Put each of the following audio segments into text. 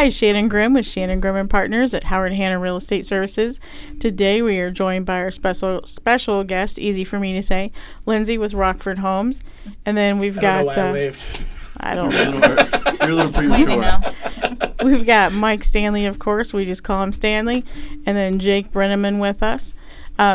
Hi, Shannon Grimm with Shannon Grimm and Partners at Howard Hanna Real Estate Services. Today we are joined by our special guest, easy for me to say, Lindsay with Rockford Homes. And then we've got... I don't know why I waved. I don't know. You're a little premature. We've got Mike Stanley, of course. We just call him Stanley. And then Jake Brenneman with us.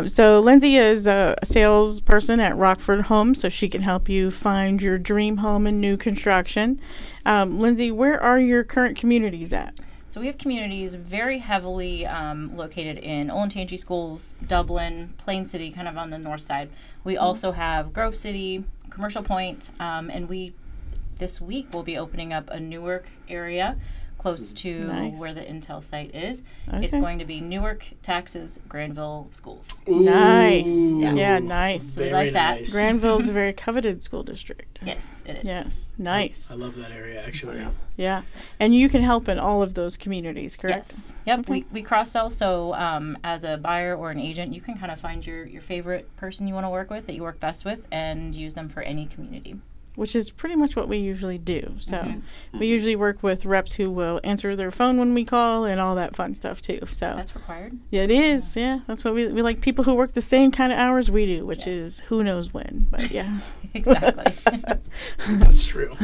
So Lindsay is a salesperson at Rockford Homes, so she can help you find your dream home in new construction. Lindsay, where are your current communities at? So we have communities very heavily located in Olentangy Schools, Dublin, Plain City, kind of on the north side. We also have Grove City, Commercial Point, and this week we'll be opening up a Newark area close to where the Intel site is. Okay. It's going to be Newark, Texas, Granville schools. Ooh. Nice. Yeah, nice. So we like that. Nice. Granville's a very coveted school district. Yes, it is. Yes, nice. I love that area, actually. Yeah, and you can help in all of those communities, correct? Yes. Yep, okay. We cross-sell, so as a buyer or an agent, you can kind of find your favorite person you want to work with, that you work best with, and use them for any community. Which is pretty much what we usually do. So we usually work with reps who will answer their phone when we call and all that fun stuff too. So that's required. Yeah, it is. Yeah, that's what we like, people who work the same kind of hours we do, which is who knows when. But yeah, exactly. That's true.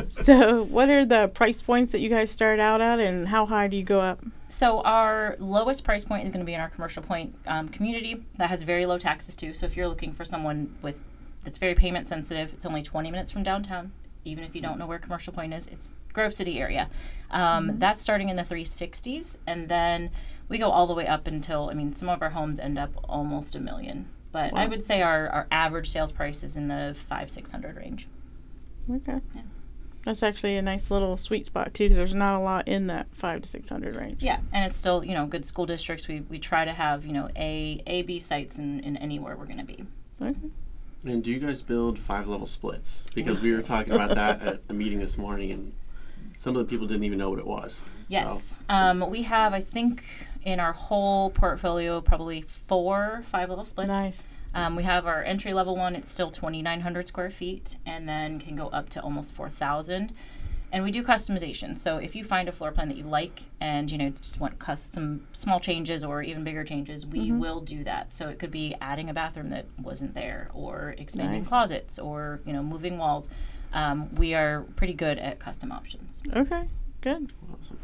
So what are the price points that you guys start out at, and how high do you go up? So our lowest price point is going to be in our Commercial Point community that has very low taxes too. So if you're looking for someone that's very payment sensitive, it's only 20 minutes from downtown. Even if you don't know where Commercial Point is, it's Grove City area. That's starting in the 360s, and then we go all the way up until, some of our homes end up almost $1 million. But I would say our average sales price is in the $500-600 range. Okay. Yeah. That's actually a nice little sweet spot too, because there's not a lot in that $500 to $600 range. Yeah, and it's still, good school districts. We try to have, A, B sites in anywhere we're going to be. Okay. And do you guys build 5-level splits? Because we were talking about that at a meeting this morning, and some of the people didn't even know what it was. Yes. So. We have, I think, in our whole portfolio, probably 4 5-level splits. Nice. We have our entry-level one. It's still 2,900 square feet, and then can go up to almost 4,000. And we do customization. So if you find a floor plan that you like and, just want some small changes or even bigger changes, we will do that. So it could be adding a bathroom that wasn't there, or expanding closets, or, moving walls. We are pretty good at custom options. Okay, good.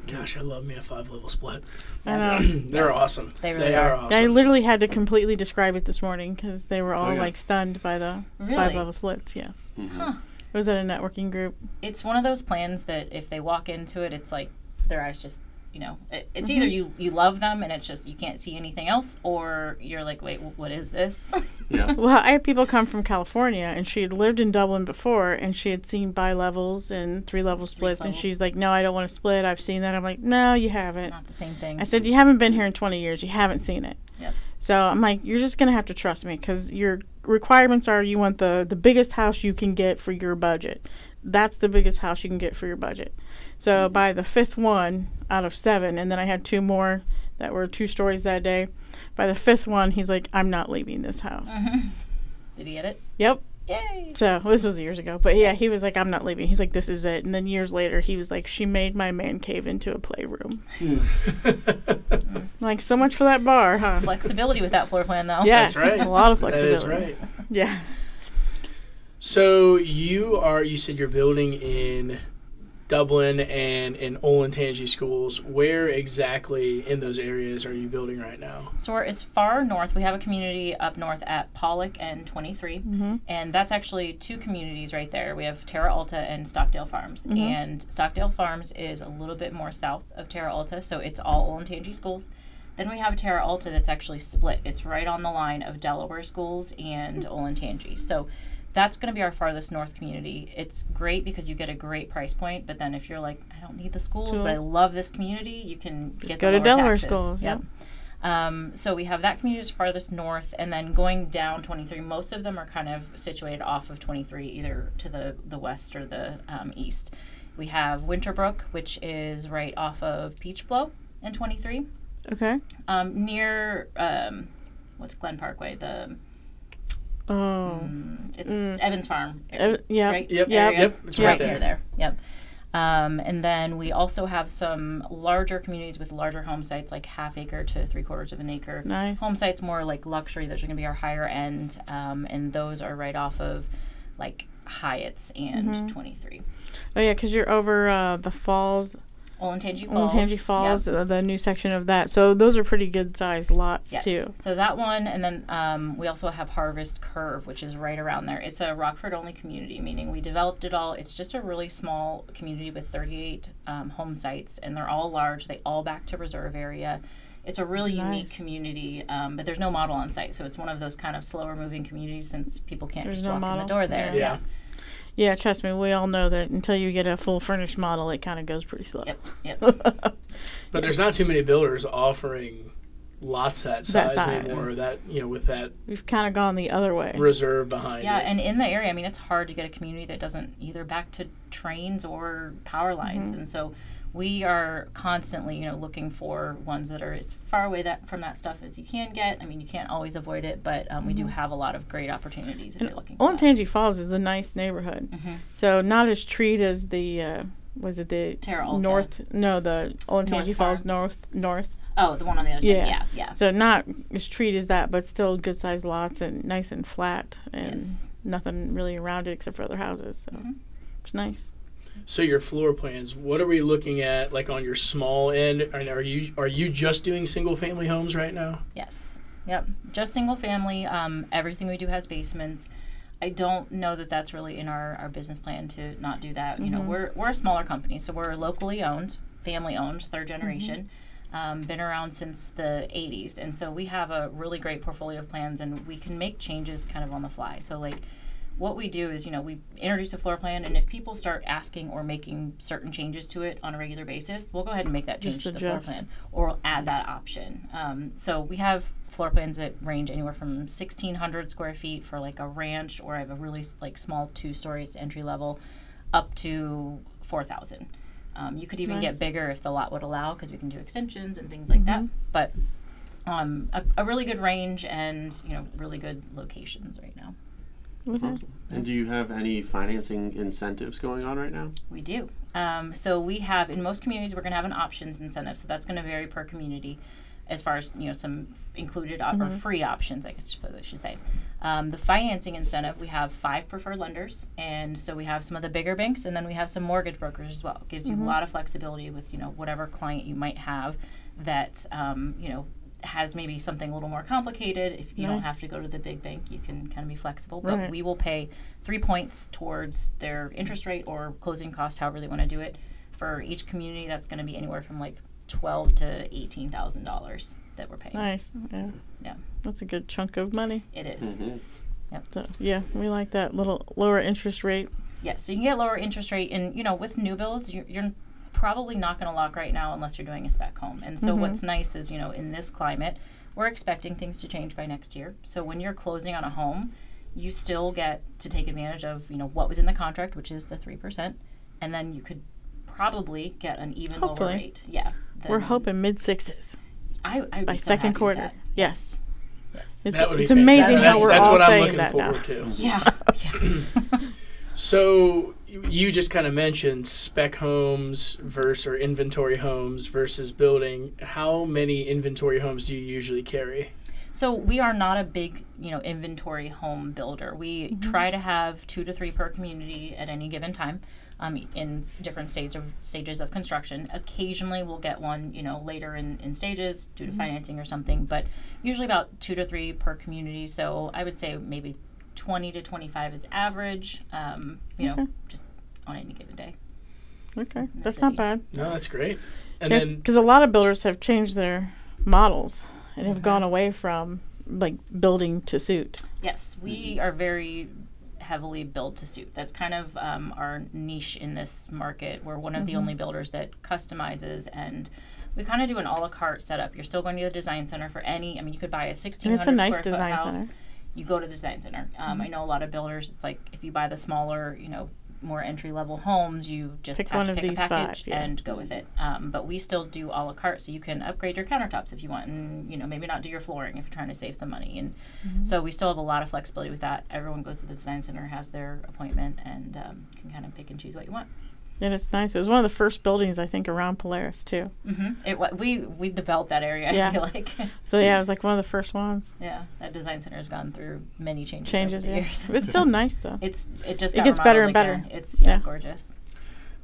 Gosh, I love me a 5-level split. Yes. They're awesome. They really are are awesome. I literally had to completely describe it this morning because they were all stunned by the 5-level splits. Yes. Huh. Was that a networking group? It's one of those plans that if they walk into it, it's like their eyes just, it's either you love them and it's just you can't see anything else, or you're like, wait, what is this? Yeah. Well, I had people come from California, and she had lived in Dublin before, and she had seen bi-levels and 3-level splits, and she's like, no, I don't want to split. I've seen that. I'm like, no, you haven't. It's not the same thing. I said, you haven't been here in 20 years. You haven't seen it. Yep. So I'm like, you're just going to have to trust me, because your requirements are you want the biggest house you can get for your budget. That's the biggest house you can get for your budget. So by the 5th one out of 7, and then I had 2 more that were 2 stories that day. By the 5th one, he's like, I'm not leaving this house. Did he get it? Yep. Yay. So this was years ago. But yeah, he was like, I'm not leaving. He's like, this is it. And then years later, he was like, she made my man cave into a playroom. Like, so much for that bar, huh? Flexibility with that floor plan, though. Yes, that's right. A lot of flexibility. That is right. Yeah. So you said you're building in Dublin and in Olentangy schools. Where exactly in those areas are you building right now? So we're as far north. We have a community up north at Pollock and 23, and that's actually 2 communities right there. We have Terra Alta and Stockdale Farms, and Stockdale Farms is a little bit more south of Terra Alta, so it's all Olentangy schools. Then we have Terra Alta that's actually split. It's right on the line of Delaware schools and Olentangy. So that's going to be our farthest north community. It's great because you get a great price point, but then if you're like, I don't need the schools, but I love this community, you can just get go to Delaware taxes. schools. Yep. So we have that community as farthest north, and then going down 23, most of them are kind of situated off of 23, either to the west or the east. We have Winterbrook, which is right off of Peach Blow in 23. Okay. Near, what's Glen Parkway? It's Evans Farm. Yeah. Right? Yep. Area. Yep. It's right there. Near there. Yep. And then we also have some larger communities with larger home sites, like half acre to 3/4 of an acre. Nice. Home sites more like luxury. Those are going to be our higher end, and those are right off of like Hyatt's and 23. Oh yeah, because you're over the falls. Olentangy Falls. Yep. The new section of that. So those are pretty good sized lots too. So that one, and then we also have Harvest Curve, which is right around there. It's a Rockford only community, meaning we developed it all. It's just a really small community with 38 home sites, and they're all large. They all back to reserve area. It's a really unique community, but there's no model on site, so it's one of those kind of slower moving communities since people can't just walk in the door there. Yeah. Yeah, trust me, we all know that until you get a full furnished model, it kind of goes pretty slow. Yep. But there's not too many builders offering lots that size anymore. That, with that, we've kind of gone the other way. Reserve behind. Yeah, it. and in the area, I mean, it's hard to get a community that doesn't either back to trains or power lines, and so we are constantly, looking for ones that are as far away from that stuff as you can get. I mean, you can't always avoid it, but we do have a lot to great opportunities if you're looking for Olentangy Falls is a nice neighborhood. So not as treed as the, was it the Terra Alta. the Olentangy Falls North. Oh, the one on the other side. Yeah. So not as treed as that, but still good sized lots and nice and flat and nothing really around it except for other houses. So it's nice. So your floor plans, what are we looking at, like on your small end? And are you just doing single family homes right now? Yes. Yep. Just single family. Everything we do has basements. I don't know that that's really in our business plan to not do that. We're a smaller company, so we're locally owned, family owned, third generation. Been around since the 80s, and so we have a really great portfolio of plans, and we can make changes kind of on the fly. So like what we do is, we introduce a floor plan, and if people start asking or making certain changes to it on a regular basis, we'll go ahead and make that change to the floor plan, or we'll add that option. So we have floor plans that range anywhere from 1,600 square feet for like a ranch, or I have a really like small 2-story, it's entry level, up to 4,000. You could even get bigger if the lot would allow, because we can do extensions and things like that. But a really good range and really good locations right now. Awesome. And do you have any financing incentives going on right now? We do. So we have, in most communities, we're going to have an options incentive. So that's going to vary per community as far as, some included or free options, I guess I should say. The financing incentive, we have 5 preferred lenders. And so we have some of the bigger banks, and then we have some mortgage brokers as well. It gives you a lot of flexibility with, whatever client you might have that, has maybe something a little more complicated. If you don't have to go to the big bank, you can kind of be flexible. But we will pay 3 points towards their interest rate or closing cost, however they want to do it. For each community, that's going to be anywhere from like $12,000 to $18,000 that we're paying. Nice. Yeah. That's a good chunk of money. It is. Yep. So, yeah, we like that little lower interest rate. Yes, so you can get lower interest rate, and with new builds, you're probably not going to lock right now unless you're doing a spec home. And so what's nice is, in this climate, we're expecting things to change by next year. So when you're closing on a home, you still get to take advantage of, what was in the contract, which is the 3%. And then you could probably get an even lower rate. Yeah. We're hoping mid-6s. I by second quarter. Yes. It's amazing how we're all saying that now. That's what I'm looking forward to. Yeah. So you just kind of mentioned spec homes or inventory homes versus building. How many inventory homes do you usually carry? So we are not a big, inventory home builder. We try to have 2 to 3 per community at any given time, in different stages of construction. Occasionally we'll get one, later in stages due to financing or something, but usually about 2 to 3 per community. So I would say maybe 20 to 25 is average, just on any given day. Okay, that's not bad. No, that's great. And then, because a lot of builders have changed their models and have gone away from like building to suit. Yes, we are very heavily build to suit. That's kind of our niche in this market. We're one of the only builders that customizes, and we kind of do an a la carte setup. You're still going to the design center for any. I mean, you could buy a 1,600 square foot house. You go to the design center. I know a lot of builders, it's like if you buy the smaller, more entry-level homes, you just have to pick a package and go with it. But we still do a la carte, so you can upgrade your countertops if you want, and maybe not do your flooring if you're trying to save some money. And so we still have a lot of flexibility with that. Everyone goes to the design center, has their appointment, and can kind of pick and choose what you want. And it's nice. It was one of the first buildings, I think, around Polaris, too. We developed that area, Yeah. I feel like. So, yeah, it was like one of the first ones. Yeah, that design center has gone through many changes over the years. It's still nice, though. It gets better and better. Again. It's gorgeous.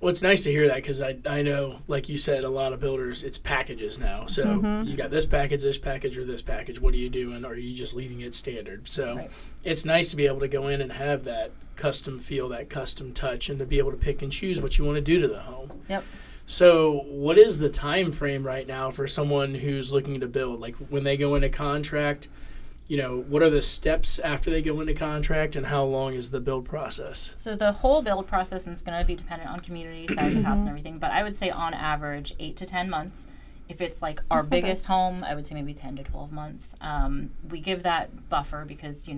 Well, it's nice to hear that because I know, like you said, a lot of builders, it's packages now. So you got this package, or this package. What are you doing? Or are you just leaving it standard? So it's nice to be able to go in and have that custom feel, that custom touch, and to be able to pick and choose what you want to do to the home. Yep. So what is the time frame right now for someone who's looking to build? Like when they go into contract, what are the steps after they go into contract, and how long is the build process? So the whole build process is going to be dependent on community, size of house, and everything. But I would say on average 8 to 10 months. If it's like our biggest home, I would say maybe 10 to 12 months. We give that buffer because,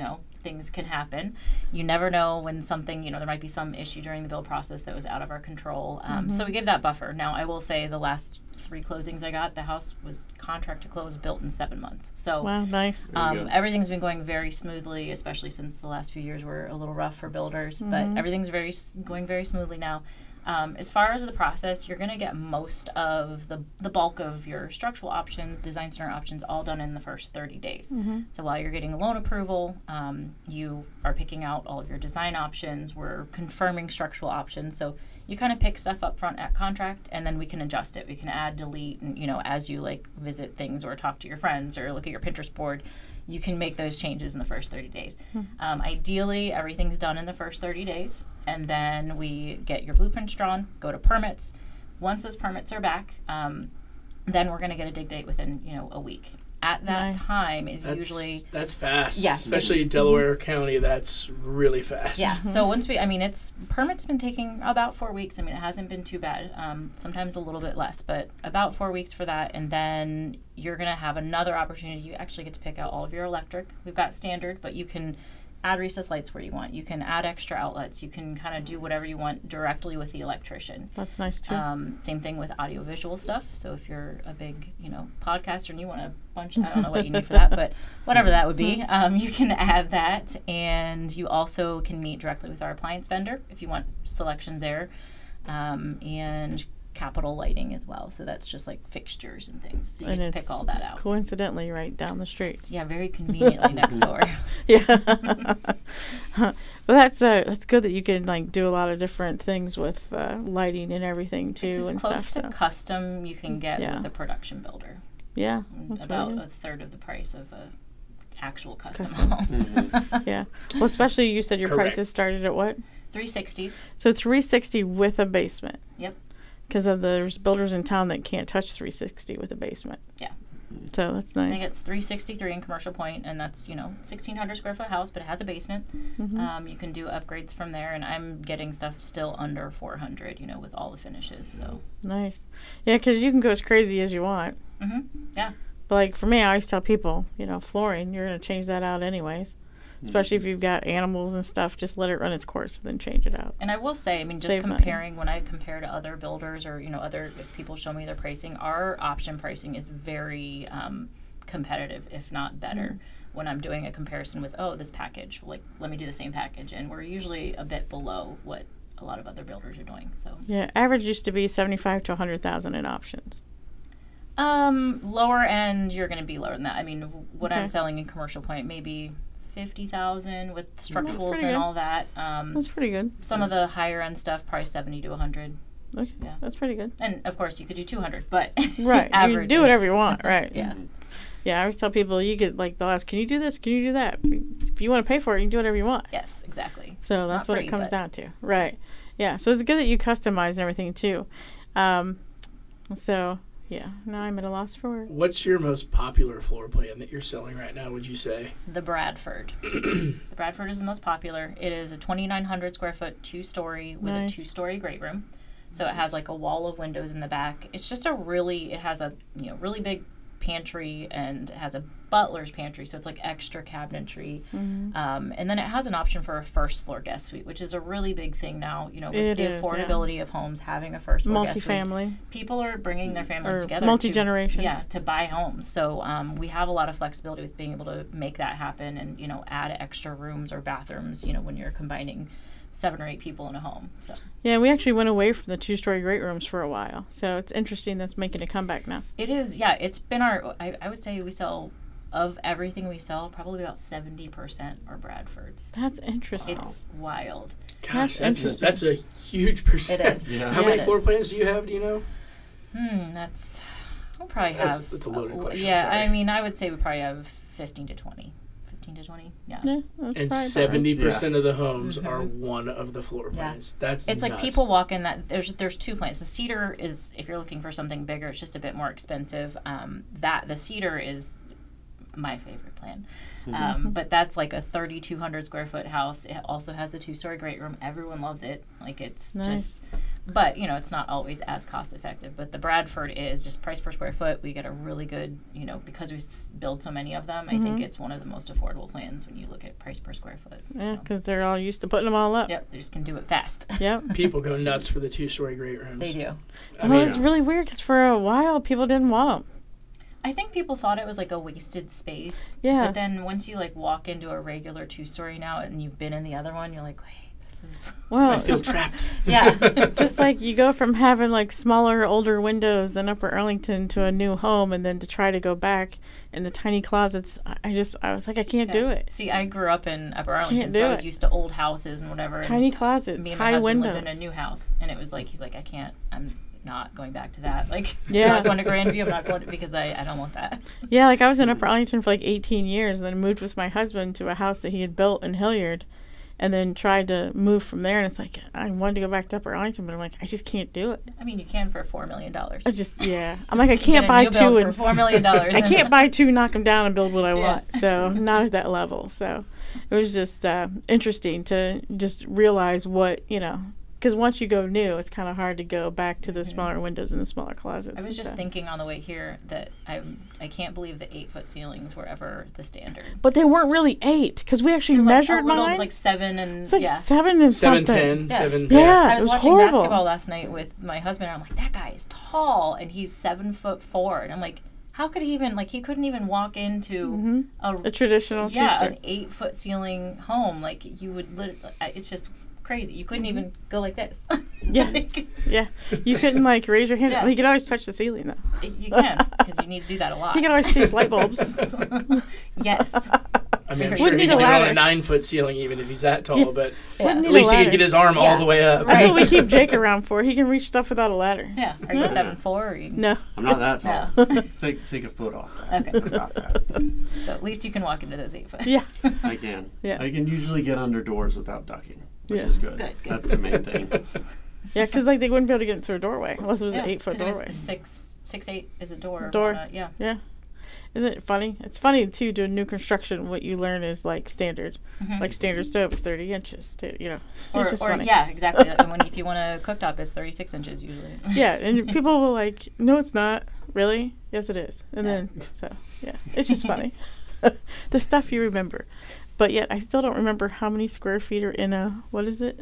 things can happen. You never know when something, there might be some issue during the build process that was out of our control. So we give that buffer. Now, I will say the last 3 closings I got, the house was contract to close, built in 7 months. So wow, nice. Everything's been going very smoothly, especially since the last few years were a little rough for builders. But everything's going very smoothly now. As far as the process, you're going to get most of the bulk of your structural options, design center options, all done in the first 30 days. So while you're getting loan approval, you are picking out all of your design options. We're confirming structural options. So you kind of pick stuff up front at contract, and then we can adjust it. We can add, delete, and as you visit things or talk to your friends or look at your Pinterest board, you can make those changes in the first 30 days. Ideally, everything's done in the first 30 days, and then we get your blueprints drawn, go to permits. Once those permits are back, then we're going to get a dig date within, a week. At that time is usually... That's fast. Yeah. Especially Delaware County, that's really fast. Yeah. So once permits been taking about 4 weeks. It hasn't been too bad. Sometimes a little bit less, but about 4 weeks for that. And then you're going to have another opportunity. You actually get to pick out all of your electric. We've got standard, but you can add recessed lights where you want. You can add extra outlets. You can kind of do whatever you want directly with the electrician. That's nice too. Same thing with audiovisual stuff. So if you're a big, podcaster and you want a bunch, I don't know what you need for that, but whatever that would be, you can add that. And you also can meet directly with our appliance vendor if you want selections there. And capital lighting as well. So that's just like fixtures and things. So you get to pick all that out. Coincidentally, right down the street. Yeah, very conveniently next door. Yeah. But that's good that you can do a lot of different things with lighting and everything too. It's as and close stuff, to custom you can get with a production builder. Yeah. About a third of the price of a actual custom home. Yeah. Well, especially you said your prices started at what? 360s. So it's 360 with a basement. Yep. Because there's builders in town that can't touch 360 with a basement. Yeah. So that's nice. I think it's 363 in Commercial Point, and that's 1,600 square foot house, but it has a basement. You can do upgrades from there, and I'm getting stuff still under 400, with all the finishes. So nice. Yeah, because you can go as crazy as you want. Yeah. But for me, I always tell people, flooring, you're going to change that out anyways. Especially if you've got animals and stuff, just let it run its course, then change it out. And I will say, just comparing, when I compare to other builders or, if people show me their pricing, our option pricing is very competitive, if not better, when I'm doing a comparison with, this package, let me do the same package. And we're usually a bit below what a lot of other builders are doing. So yeah, average used to be 75 to 100,000 in options. Lower end, you're going to be lower than that. What I'm selling in Commercial Point, maybe 50,000 with structurals and all that. That's pretty good. Some of the higher end stuff, probably 70 to 100. Okay, yeah, that's pretty good. And of course, you could do 200, but right, average. You do whatever you want, right? Yeah. Yeah, I always tell people you get they'll ask, can you do this? Can you do that? If you want to pay for it, you can do whatever you want. Yes, exactly. So that's what it comes down to, right? Yeah. So it's good that you customize and everything too. So. Yeah, now I'm at a loss for words. What's your most popular floor plan that you're selling right now, would you say? The Bradford. The Bradford is the most popular. It is a 2,900 square foot 2-story with a 2-story great room. So it has a wall of windows in the back. It's just it has a really big pantry, and it has a butler's pantry, so it's extra cabinetry. And then it has an option for a first floor guest suite, which is a really big thing now, with the affordability of homes, having a first floor guest suite. Multifamily. People are bringing their families together. Multi-generation. To buy homes. So we have a lot of flexibility with being able to make that happen and, add extra rooms or bathrooms, when you're combining 7 or 8 people in a home. So Yeah, we actually went away from the 2-story great rooms for a while. So it's interesting that's making a comeback now. it is, yeah, it's been I would say we sell, of everything we sell, probably about 70% are Bradfords. That's interesting. It's wild. Gosh, That's that's a huge percentage. It is. Yeah. How Yeah, many it floor is. plans do you have? Do you know? We'll probably have. That's a loaded question. Yeah, sorry. I mean, I would say we probably have 15 to 20. 15 to 20, yeah. Yeah, And that's 70% of the homes are one of the floor plans. That's It's like nuts. people walk in that there's 2 plans. The cedar is, if you're looking for something bigger, it's just a bit more expensive. The cedar is my favorite plan. But that's like a 3,200 square foot house. It also has a 2-story great room. Everyone loves it. Like, it's Nice. just, but it's not always as cost effective. But the Bradford is just price per square foot. We get a really good, because we build so many of them. I think it's one of the most affordable plans when you look at price per square foot. Yeah, So, because they're all used to putting them all up. yep, they just can do it fast. Yep. People go nuts for the 2-story great rooms. They do. I Well, mean, it's really weird because for a while people didn't want them. I think people thought it was like a wasted space. Yeah. But then once you like walk into a regular 2-story now and you've been in the other one, you're like, wait, this is. Well, I feel trapped. Yeah. just like you go from having like smaller, older windows in Upper Arlington to a new home, and then to try to go back in the tiny closets, I was like, I can't do it. See, I grew up in Upper Arlington, do so I was it. used to old houses and whatever. Tiny and closets, me and my high husband windows. lived in a new house, and it was like, he's like, I'm not going back to that. Like, Yeah. I'm not going to Grandview. I'm not going to, because I don't want that. Yeah, like I was in Upper Arlington for like 18 years, and then moved with my husband to a house that he had built in Hilliard, and then tried to move from there. And it's like I wanted to go back to Upper Arlington, but I'm like, I just can't do it. I mean, you can for $4 million. I just I'm like, I can't buy Get a new two build and for $4 million. I can't buy two, knock them down, and build what I Yeah. want. So not at that level. So it was just interesting to just realize what because once you go new, it's kind of hard to go back to the smaller windows and the smaller closets. I was just so. thinking on the way here that I can't believe the 8-foot ceilings were ever the standard. But they weren't really 8 because we actually They're measured like a little, mine. like 7 and It's like yeah. 7 and 7, something. 10, Yeah. 7. Yeah. I it was was watching horrible. basketball last night with my husband, and I'm like, that guy is tall, and he's 7'4", and I'm like, how could he even he couldn't even walk into A traditional an two-story. 8-foot ceiling home. Like, you would it's just crazy. You couldn't even go like this. Yeah. Yeah. You couldn't raise your hand. Yeah. He could always touch the ceiling though. You can, because you need to do that a lot. He could always change light bulbs. Yes. I mean, I'm Wouldn't sure he need can a do it on ladder. a 9-foot ceiling even if he's that tall, but Wouldn't need at least a he ladder. can get his arm all Yeah. the way up. That's what we keep Jake around for. He can reach stuff without a ladder. Yeah. Are you 7'4"? Or you... No. I'm not that tall. No. Take a foot off that. Okay. About that. So at least you can walk into those 8-foot. Yeah. I can. Yeah. I can usually get under doors without ducking, which Yeah. is good. Good. That's the main thing. Yeah, because they wouldn't be able to get through a doorway unless it was an 8-foot 'cause it was doorway. 6'8" is a door. Door. Yeah. Yeah. Isn't it funny? It's funny too. Doing new construction, what you learn is standard. Like standard stove is 30 inches. It's Or just funny. yeah, exactly. And if you want a cooktop, it's 36 inches usually. Yeah, and people will no, it's not. Really? Yes, it is. And Yeah. then yeah, it's just funny. The stuff you remember, but yet I still don't remember how many square feet are in a what is it?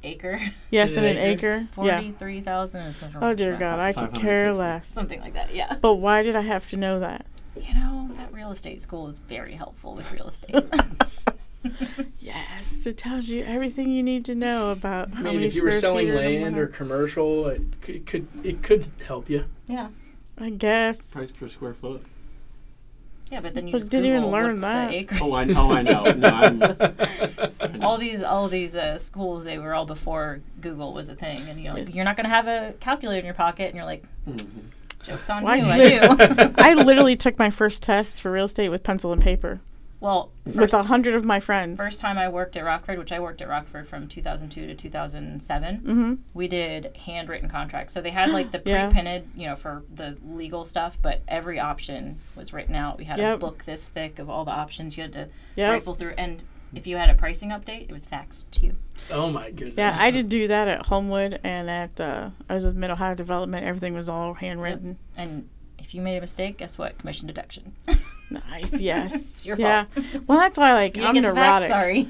Acre. Yes, In in an an acre. Yeah. 43,000 and something. Oh dear God, I could care 560. less. Something like that. Yeah. But why did I have to know that? That real estate school is very helpful with real estate. Yes, it tells you everything you need to know about I how mean, many if you were square selling feet are in a land or mile. commercial, it could help you. Yeah. I guess. Price per square foot. Yeah, but then you But just didn't even Google learn what's that. the acre. Oh, I know. No, I know. All these schools, they were all before Google was a thing, and Yes. you're not going to have a calculator in your pocket, and you're like, joke's on Why you, do I do. I literally took my first test for real estate with pencil and paper Well, with 100 of my friends. first time I worked at Rockford, which I worked at Rockford from 2002 to 2007, Mm-hmm. we did handwritten contracts. So they had the Yeah. pre-printed, for the legal stuff, but every option was written out. We had a Yep. book this thick of all the options you had to Yep. rifle through. And if you had a pricing update, it was faxed to you. Oh my goodness. Yeah, I did do that at Homewood and at I was with Mid-Ohio Development. Everything was all handwritten. And if you made a mistake, guess what? Commission deduction. Nice, yes. It's your yeah. fault. Well, that's why You didn't I'm get the neurotic. fax, sorry.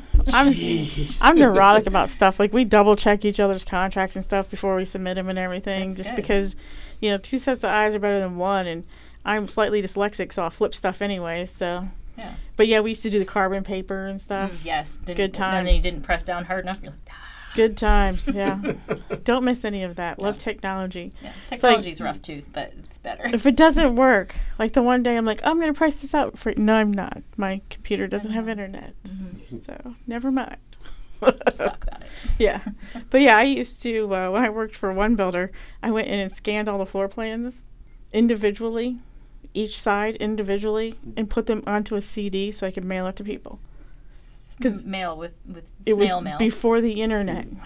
Jeez. I'm neurotic about stuff. We double check each other's contracts and stuff before we submit them and everything. That's just good. because, 2 sets of eyes are better than one, and I'm slightly dyslexic, so I'll flip stuff anyway. So Yeah. But yeah, we used to do the carbon paper and stuff. Yes. Good And times. then you didn't press down hard enough. You're like, Good times, yeah. Don't miss any of that. Love technology. yeah. It's like, Technology's rough too, but it's better. if it doesn't work, like the one day I'm like, I'm going to price this out for. No, I'm not. My computer doesn't have internet. So, never mind. Just talk about it. Yeah. But yeah, I used to, when I worked for one builder, I went in and scanned all the floor plans individually, each side individually, and put them onto a CD so I could mail it to people. Because Mail with it was snail mail. before the internet. Wow.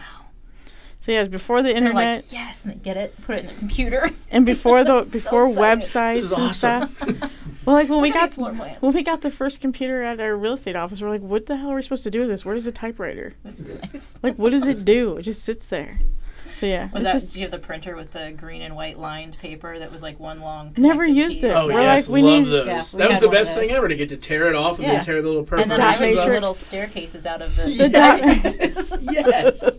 So yeah, it was before the They're internet. like, yes, and they get it, put it in the computer. And before excited. websites This is and awesome. stuff. Well, like when we Look at got these floor plans. when we got the first computer at our real estate office, we're like, what the hell are we supposed to do with this? Where's the typewriter? This is nice. Like, what does it do? It just sits there. So yeah, Was it's that? just Do you have the printer with the green and white lined paper that was like one long? Never connected used piece? it. Oh We're yes, like, we love need- those. Yeah, we That was had the one of best thing those. ever, to get to tear it off and Yeah. then tear the little And then I perforations would off. do little staircases out of the. The Yes. Yes.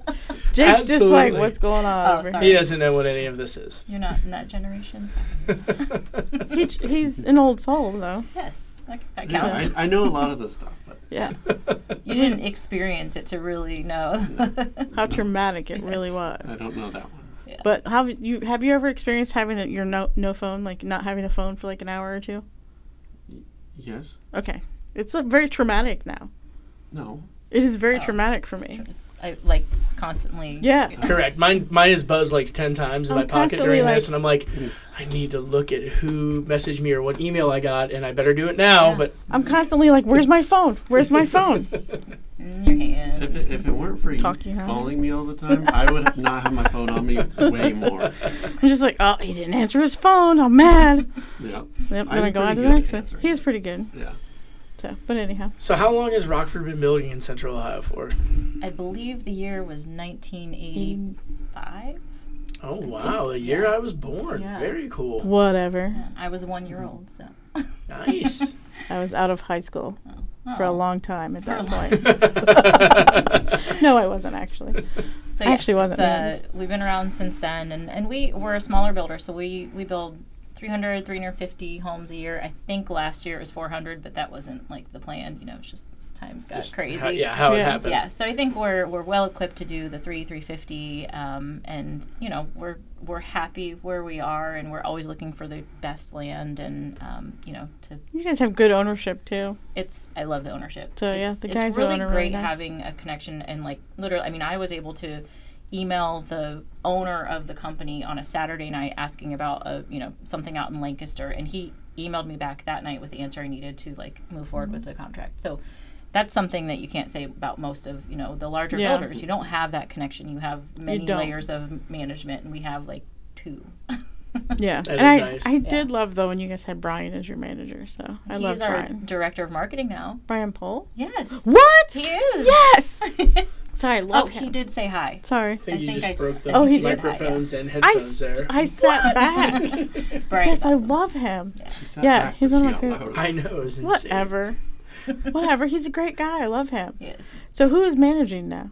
Jake's just like, Absolutely. what's going on? Oh, over sorry. He doesn't know what any of this is. You're not in that generation. Sorry. He's an old soul though. Yes, that Yeah, counts. I know a lot of this stuff, but Yeah, You didn't experience it to really know. how traumatic it really I was. don't know that one. But have you ever experienced having your no phone, like not having a phone for like an hour or two? Yes? Okay, it's very traumatic now. No. It is very Oh, traumatic for me. I like constantly. Yeah. Correct. Mine is buzzed like 10 times in I'm my pocket constantly during like- this, and I'm like, I need to look at who messaged me or what email I got, and I better do it now. Yeah. But I'm constantly like, where's my phone? Where's my phone? In your hand. If it weren't for you Talking, huh? calling me all the time, I would not have my phone on me way more. I'm just like, oh, he didn't answer his phone. I'm mad. Yeah. Yep, I'm then I go pretty on to the good at next one. answering. He is pretty good. Yeah. So, but anyhow, so how long has Rockford been building in Central Ohio for? I believe the year was 1985. Oh wow, the year I was born. Yeah. Very cool. whatever. Yeah, I was 1 year old, so. Nice. I was out of high school for a long time at that For point. No, I wasn't actually. So I actually wasn't it's, we've been around since then, and we're a smaller builder, so we build 300, 350 homes a year. I think last year it was 400, but that wasn't like the plan. You know, it's just times got crazy. How it Yeah. happened. Yeah, so I think we're well equipped to do the 350, and you know we're happy where we are, and we're always looking for the best land, and you know You guys have good ownership too. I love the ownership. So, yeah, it's, the it's guys who really own are really great nice. having a connection, and like literally, I mean, I was able to email the owner of the company on a Saturday night asking about something out in Lancaster, and he emailed me back that night with the answer I needed to like move forward with the contract. So that's something that you can't say about most of the larger Yeah. builders. You don't have that connection. You have many don't. layers of management, and we have like 2. Yeah, That and is nice. I did love though when you guys had Brian as your manager. So I love He's our Brian. director of marketing now. Brian Pohl. Yes, What? he is. Yes. Sorry, I love Oh, him. he did say hi. Sorry. I think you I think just I- broke the Oh, he did. microphones and I, headphones there. I sat back. Brian Yes, is I awesome. love him. She sat Yeah, back, he's but one of she my out favorite- loud. I know, it was insane. Whatever. Whatever. He's a great guy. I love him. Yes. So who is managing now?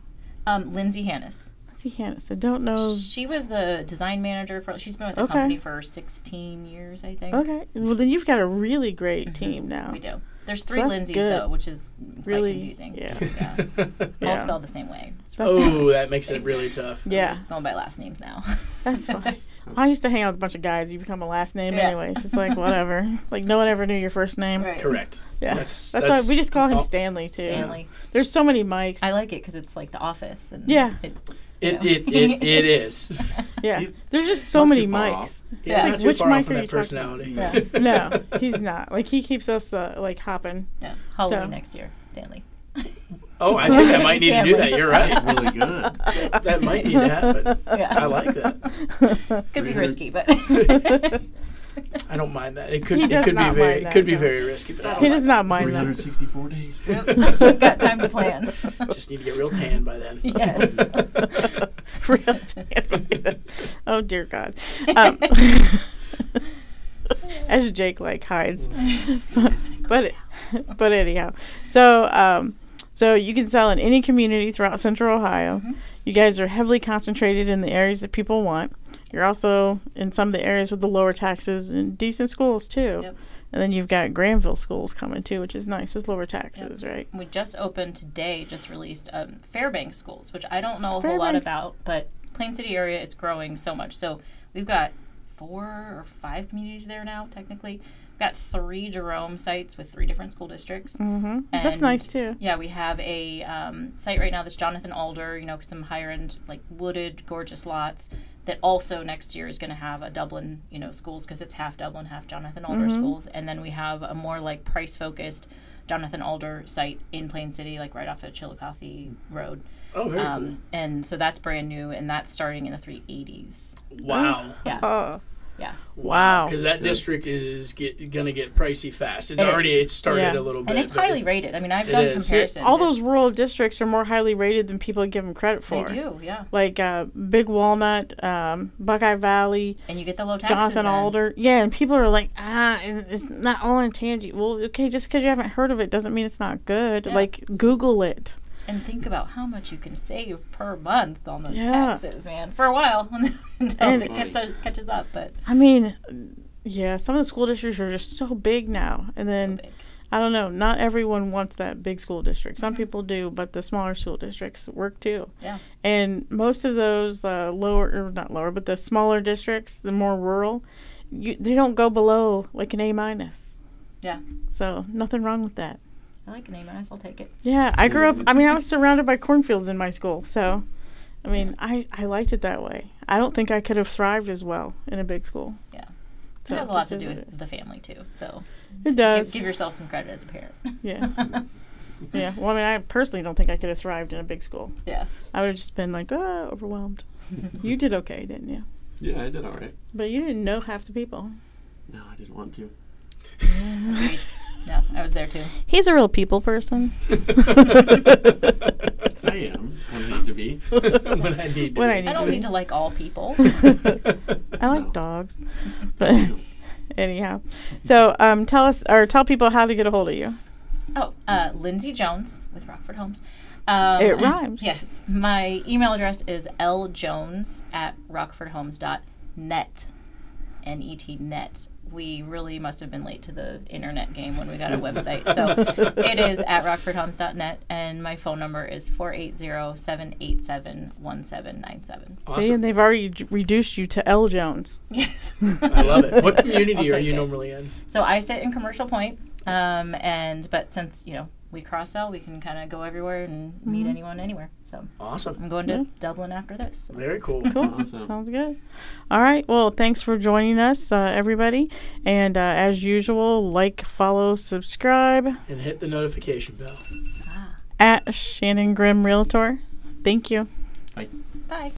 Lindsay Hannes. Let's see, Hannes. I don't know. She was the design manager for. She's been with the Okay. company for 16 years, I think. Okay. Well, then you've got a really great team now. We do. There's So 3 that's Lindsays good. though, which is Really- quite confusing. yeah. All Yeah. spelled the same way. It's That's- Oh, that makes it really tough. We're Yeah, just going by last names now. that's fine. I used to hang out with a bunch of guys. You become a last name Yeah. anyways. It's like, whatever. Like, no one ever knew your first name. Right. Correct. Yeah. That's That's why we just call him oh, Stanley, too. Stanley. There's so many Mikes. I like it because it's like The Office. And Yeah. It is. Yeah. He's There's just so not many too far Mikes. Yeah, It's not like, too which far mic off from are you that talking personality. Yeah. No, he's not. Like, he keeps us, like, hopping. Yeah. Halloween So- next year, Stanley. Oh, I think I might need to do that. You're right. That's really good. That might need to happen. Yeah. I like that. Could be risky, but I don't mind that. It could He it does could be not very mind that, it could be no. very risky, but I don't He mind does not mind that. 364 days. we've got time to plan. that. Just need to get real tan by then. Yes. Real damn. Oh, dear God. As Jake, like, hides. but anyhow. So you can sell in any community throughout Central Ohio. You guys are heavily concentrated in the areas that people want. You're also in some of the areas with the lower taxes and decent schools too. Yep. And then you've got Granville schools coming too, which is nice with lower taxes, right? We just opened today, just released Fairbanks schools, which I don't know a whole lot Fairbanks. about, but Plain City area, it's growing so much. So we've got 4 or 5 communities there now, technically. We've got 3 Jerome sites with 3 different school districts. Mm-hmm. That's nice too. Yeah, we have a site right now that's Jonathan Alder, some higher end, like wooded, gorgeous lots that also next year is going to have a Dublin, schools, because it's half Dublin, half Jonathan Alder schools. And then we have a more like price focused Jonathan Alder site in Plain City, like right off of Chillicothe Road. Oh, very cool. And so that's brand new, and that's starting in the 380s. Wow. Yeah. Yeah. Wow. Because that district is going to get pricey fast. It's It already is. it started a little bit. And it's but highly rated. I mean, I've It done is. comparisons. All those It's- rural districts are more highly rated than people give them credit for. They do, yeah. Like Big Walnut, Buckeye Valley, And you get the low taxes. Jonathan then. Alder. Yeah, and people are like, it's not Olentangy. Well, okay, just because you haven't heard of it doesn't mean it's not good. Yeah. Like, Google it. And think about how much you can save per month on those Yeah. taxes, man. For a while until it catches up, but I mean, yeah, some of the school districts are just so big now. And then, so big. I don't know, not everyone wants that big school district. Some people do, but the smaller school districts work too. Yeah. And most of those not lower, but the smaller districts, the more rural, they don't go below like an A-. Yeah. So nothing wrong with that. I like an A-, I'll take it. Yeah, I grew up, I was surrounded by cornfields in my school. So, I liked it that way. I don't think I could have thrived as well in a big school. Yeah. So It has a lot just to is do what it with the family, too. So It does. give yourself some credit as a parent. Yeah. Yeah. Well, I personally don't think I could have thrived in a big school. Yeah. I would have just been like, overwhelmed. You did okay, didn't you? Yeah, I did all right. But you didn't know half the people. No, I didn't want to. Agreed. No, I was there, too. He's a real people person. I am. I need to be. when I need to. When be. I need I don't to need to like all people. I like dogs. But anyhow. So tell people how to get a hold of you. Oh, Lindsay Jones with Rockford Homes. It rhymes. Yes. My email address is ljones@rockfordhomes.net. Net. We really must have been late to the internet game when we got a website. So it is at rockfordhomes.net, and my phone number is 480-787-1797. Awesome. See, and they've already reduced you to L. Jones. Yes. I love it. What community I'll are take you it. normally in? So I sit in Commercial Point, but since, we cross-sell, we can kind of go everywhere and meet anyone anywhere. So Awesome. I'm going to Dublin after this. So. Very cool. Cool. Awesome. Sounds good. All right. Well, thanks for joining us, everybody. And as usual, like, follow, subscribe And hit the notification bell. at Shannon Grimm Realtor. Thank you. Bye. Bye.